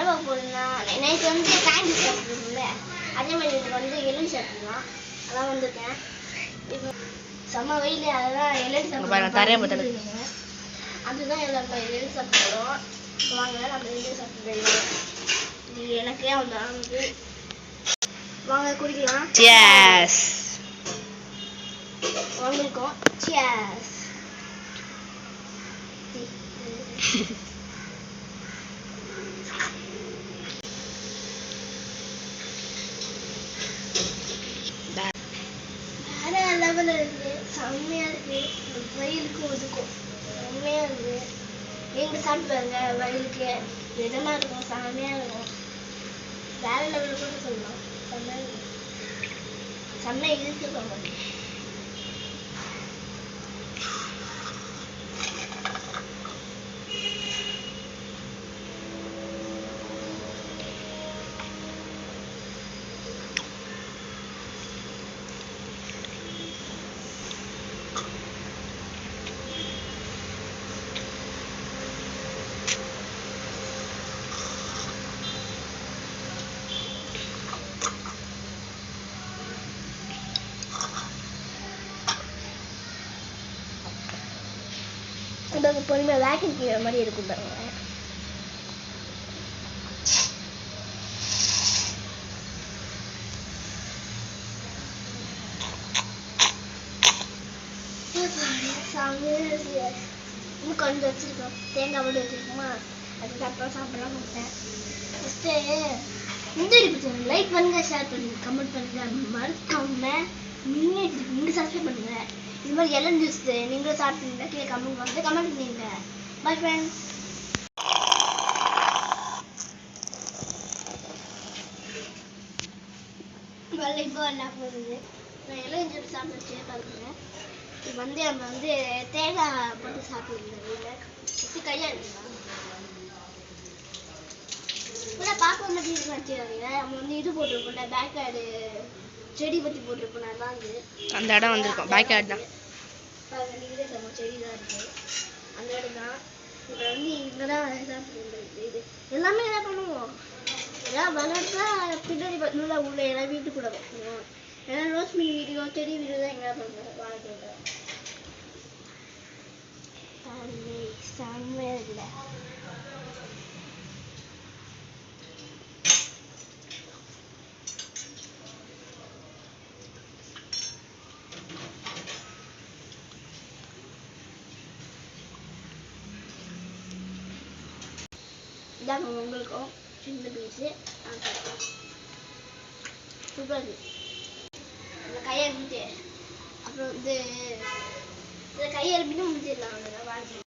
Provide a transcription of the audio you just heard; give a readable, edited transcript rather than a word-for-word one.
பார்க்க போறேன்னா நேற்று வந்து கேண்டி சாப்பிட்ருக்குல்ல அதே மாதிரி இதுக்கு வந்து எலும்பி சாப்பிட்லாம் அதான் வந்திருக்கேன். இப்போ செம்ம வெயில் அதெல்லாம் எலும்பி சாப்பிடுங்க. அதுதான் எல்லாருக்கும் எலும்பி சாப்பிடுறோம். வாங்க நம்ம எலும்பி சாப்பிட்டுலாம். இது எனக்கே வந்து வாங்க குடிக்கலாம். Cheers. வாங்கிருக்கோம். Cheers. வேற லெவலில் இருக்கு, செம்மையா இருக்கு. வயலுக்கும் இதுக்கும் செம்மையா இருக்கு. நீங்க சாப்பிட்டு பாருங்க, வயலுக்கு விதமா இருக்கும், செம்மையா இருக்கும். வேற லெவலில் கூட சொல்லலாம். செம்மையா இருக்கும், செம்மையா இருக்கு சொல்லுவாங்க. இப்போ பொறுமையாக வேக்யூம் கிளீனர் மாதிரி இருக்கும் பாருங்க. இன்னும் கொஞ்சம் வச்சிருக்கோம், தேங்காய் மட்டும் வச்சிருக்கோமா, அதுக்கப்புறம் சாப்பிடலாம் கொடுத்தேன். ஃபஸ்ட்டு இந்த வீடியோ லைக் பண்ணுங்க, ஷேர் பண்ணுங்க, கமெண்ட் பண்ணுங்க, மறக்காம நீங்கள் சப்ஸ்கிரைப் பண்ணுங்க. இது மாதிரி எல்லாம் ஜூஸ் நீங்களும் சாப்பிட்டீங்கன்னா கீழே கமெண்ட் வந்து கமெண்ட் பண்ணுங்க. Bye friends. இப்போ என்ன போகுது, நான் எல்லாம் ஜூஸ் சாப்பிட்டு பார்க்குறேன். இது வந்து நம்ம வந்து தேங்காய் போட்டு சாப்பிடுவோம். வீட்டில் கையாக இருக்குங்களா கூட பார்க்க மாதிரி வச்சுக்காதீங்க. நம்ம வந்து இது போட்டிருப்போம்ல, பேக் ஆடு செடி பற்றி போட்டிருப்போம். அதான் வந்து அந்த இடம் வந்திருக்கோம். பேக் ஆட் தான் செடி தான் இருக்கு, அந்த இடம் தான். இப்போ வந்து இங்கே தான் சாப்பிடுறது. இது எல்லாமே என்ன பண்ணுவோம், எல்லாம் வளர்த்தா பின்னாடி பார்த்தீங்கன்னா உள்ள எல்லாம் வீட்டுக்குள்ள வைக்கணும். ஏன்னா ரோஸ்மி வீடியோ செடி வீடியோ தான் எங்கே பண்ணுறோம் வாழ்க்கையில். செம்மையா இல்லை, இதான் உங்களுக்கும் சின்ன பீஸு சூப்பராக இருக்குது. இந்த கையை இருந்துட்டு அப்புறம் வந்து இந்த கையை இருப்பிட்டு முடிச்சிடலாம்.